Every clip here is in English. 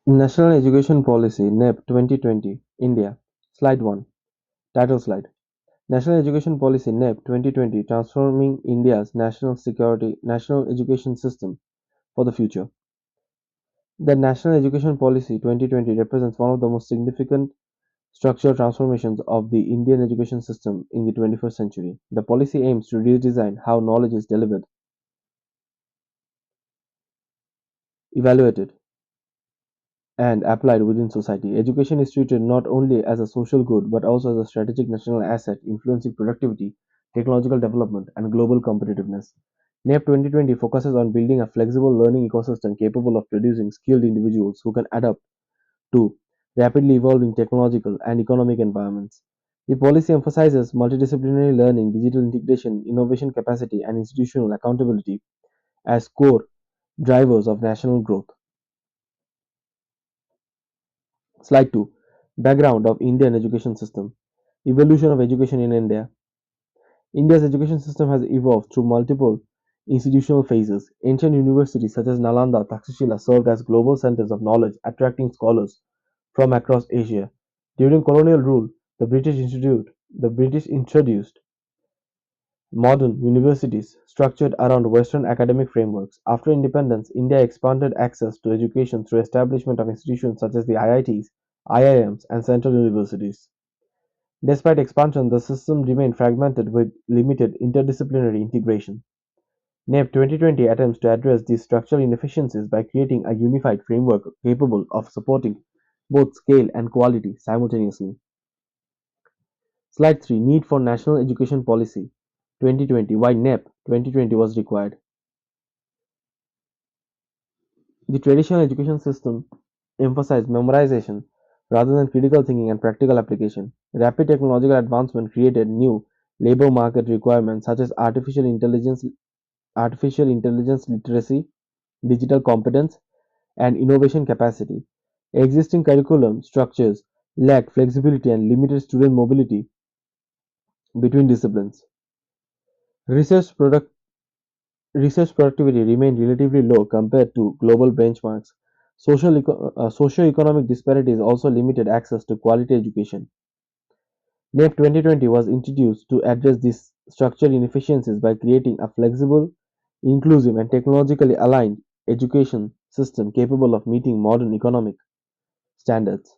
National Education Policy (NEP) 2020 India. Slide 1. Title slide. National Education Policy (NEP) 2020 Transforming India's National Education System for the Future. The National Education Policy 2020 represents one of the most significant structural transformations of the Indian education system in the 21st century. The policy aims to redesign how knowledge is delivered, evaluated, and applied within society. Education is treated not only as a social good but also as a strategic national asset influencing productivity, technological development, and global competitiveness. NEP 2020 focuses on building a flexible learning ecosystem capable of producing skilled individuals who can adapt to rapidly evolving technological and economic environments. The policy emphasizes multidisciplinary learning, digital integration, innovation capacity, and institutional accountability as core drivers of national growth. Slide 2. Background of Indian education system. Evolution of education in India. India's education system has evolved through multiple institutional phases. Ancient universities such as Nalanda, Takshashila served as global centers of knowledge, attracting scholars from across Asia. During colonial rule, the British introduced modern universities structured around Western academic frameworks. After independence, India expanded access to education through establishment of institutions such as the IITs, IIMs, and central universities. Despite expansion, the system remained fragmented with limited interdisciplinary integration. NEP 2020 attempts to address these structural inefficiencies by creating a unified framework capable of supporting both scale and quality simultaneously. Slide 3. Need for National Education Policy 2020. Why NEP 2020 was required. The traditional education system emphasized memorization rather than critical thinking and practical application. Rapid technological advancement created new labor market requirements such as artificial intelligence literacy, digital competence, and innovation capacity. Existing curriculum structures lacked flexibility and limited student mobility between disciplines. Research product Research productivity remained relatively low compared to global benchmarks. Socio-economic disparities also limited access to quality education. NEP 2020 was introduced to address these structural inefficiencies by creating a flexible, inclusive, and technologically aligned education system capable of meeting modern economic standards.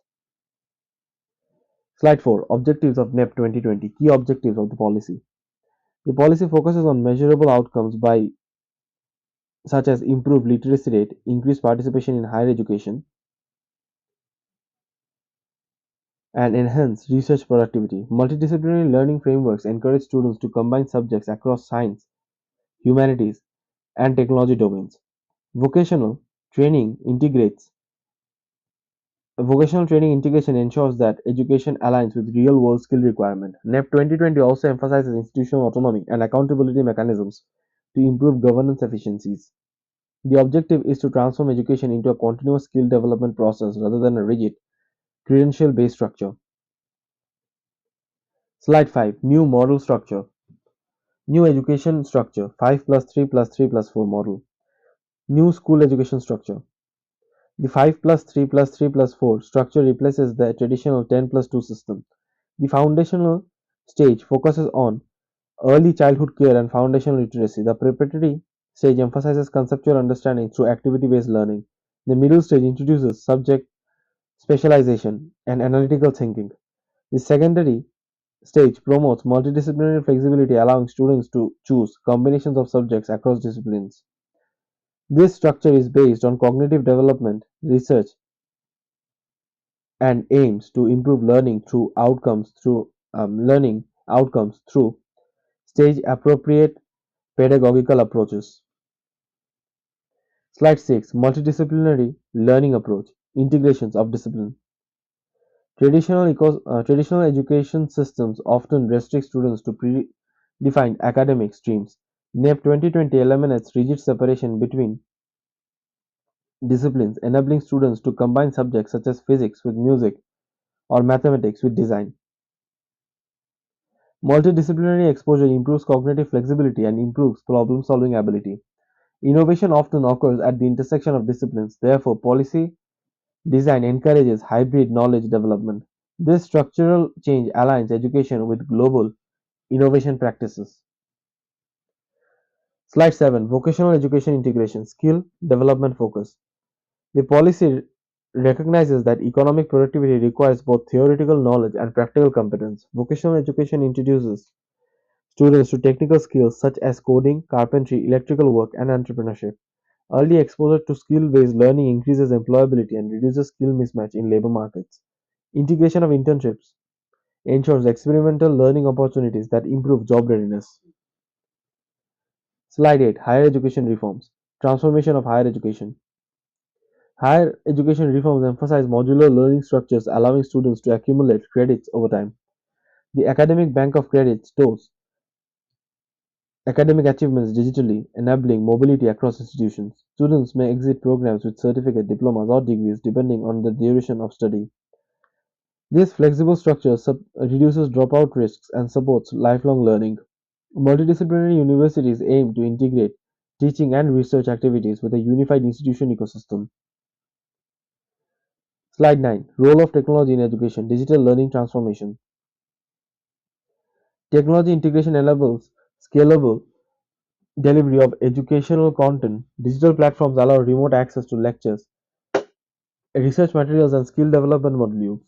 Slide 4. Objectives of NEP 2020. Key objectives of the policy. The policy focuses on measurable outcomes by such as improved literacy rate, increased participation in higher education, and enhanced research productivity. Multidisciplinary learning frameworks encourage students to combine subjects across science, humanities, and technology domains. Vocational training integrates Vocational training integration ensures that education aligns with real-world skill requirement. NEP 2020 also emphasizes institutional autonomy and accountability mechanisms to improve governance efficiencies. The objective is to transform education into a continuous skill development process rather than a rigid, credential-based structure. Slide 5. New model structure. New education structure 5 plus 3 plus 3 plus 4 model. New school education structure. The 5 plus 3 plus 3 plus 4 structure replaces the traditional 10 plus 2 system. The foundational stage focuses on early childhood care and foundational literacy. The preparatory stage emphasizes conceptual understanding through activity based learning. The middle stage introduces subject specialization and analytical thinking. The secondary stage promotes multidisciplinary flexibility, allowing students to choose combinations of subjects across disciplines. This structure is based on cognitive development research and aims to improve learning outcomes through stage appropriate pedagogical approaches. Slide 6. Multidisciplinary learning approach. Integrations of discipline. Traditional education systems often restrict students to predefined academic streams. NEP 2020 eliminates rigid separation between disciplines, enabling students to combine subjects such as physics with music or mathematics with design. Multidisciplinary exposure improves cognitive flexibility and improves problem solving ability. Innovation often occurs at the intersection of disciplines, therefore, policy Design encourages hybrid knowledge development. This structural change aligns education with global innovation practices. Slide 7, Vocational Education Integration Skill Development Focus. The policy recognizes that economic productivity requires both theoretical knowledge and practical competence. Vocational education introduces students to technical skills such as coding, carpentry, electrical work, and entrepreneurship. Early exposure to skill based learning increases employability and reduces skill mismatch in labor markets. Integration of internships ensures experimental learning opportunities that improve job readiness. Slide 8, Higher Education Reforms. Transformation of higher education. Higher education reforms emphasize modular learning structures allowing students to accumulate credits over time. The academic bank of credit stores academic achievements digitally, enabling mobility across institutions. Students may exit programs with certificate, diplomas, or degrees depending on the duration of study. This flexible structure reduces dropout risks and supports lifelong learning. Multidisciplinary universities aim to integrate teaching and research activities with a unified institution ecosystem. Slide 9, Role of Technology in Education, Digital Learning Transformation. Technology integration enables scalable delivery of educational content. Digital platforms allow remote access to lectures, research materials, and skill development modules.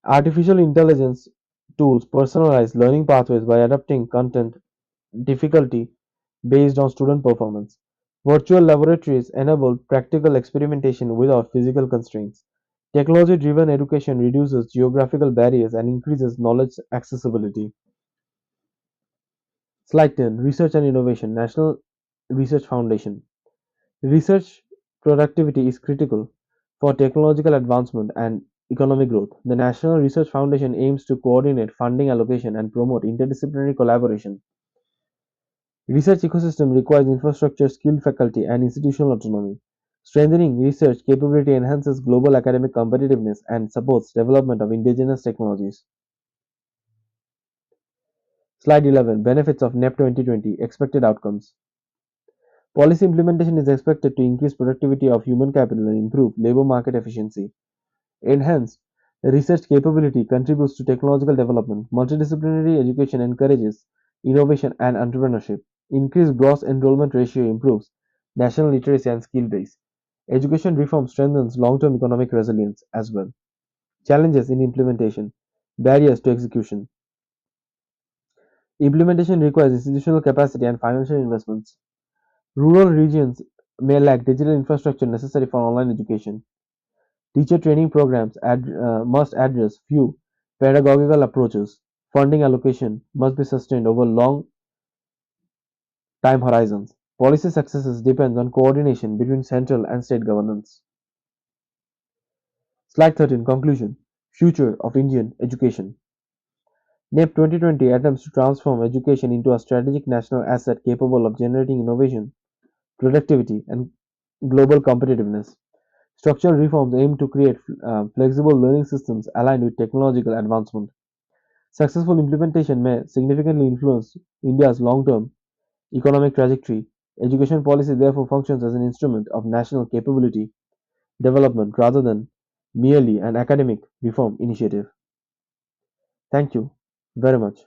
Artificial intelligence tools personalize learning pathways by adapting content difficulty based on student performance. Virtual laboratories enable practical experimentation without physical constraints. Technology driven education reduces geographical barriers and increases knowledge accessibility. Slide 10, Research and Innovation, National Research Foundation. Research productivity is critical for technological advancement and economic growth. The National Research Foundation aims to coordinate funding allocation and promote interdisciplinary collaboration. Research ecosystem requires infrastructure, skilled faculty, and institutional autonomy. Strengthening research capability enhances global academic competitiveness and supports development of indigenous technologies. Slide 11, Benefits of NEP 2020, Expected Outcomes. Policy implementation is expected to increase productivity of human capital and improve labor market efficiency. Enhanced research capability contributes to technological development. Multidisciplinary education encourages innovation and entrepreneurship. Increased gross enrollment ratio improves national literacy and skill base. Education reform strengthens long-term economic resilience as well. Challenges in implementation. Barriers to execution. Implementation requires institutional capacity and financial investments. Rural regions may lack digital infrastructure necessary for online education. Teacher training programs must address few pedagogical approaches. Funding allocation must be sustained over long time horizons. Policy successes depends on coordination between central and state governance. Slide 13, Conclusion. Future of Indian Education. NEP 2020 attempts to transform education into a strategic national asset capable of generating innovation, productivity, and global competitiveness. Structural reforms aim to create flexible learning systems aligned with technological advancement. Successful implementation may significantly influence India's long term economic trajectory. Education policy therefore functions as an instrument of national capability development rather than merely an academic reform initiative. Thank you very much.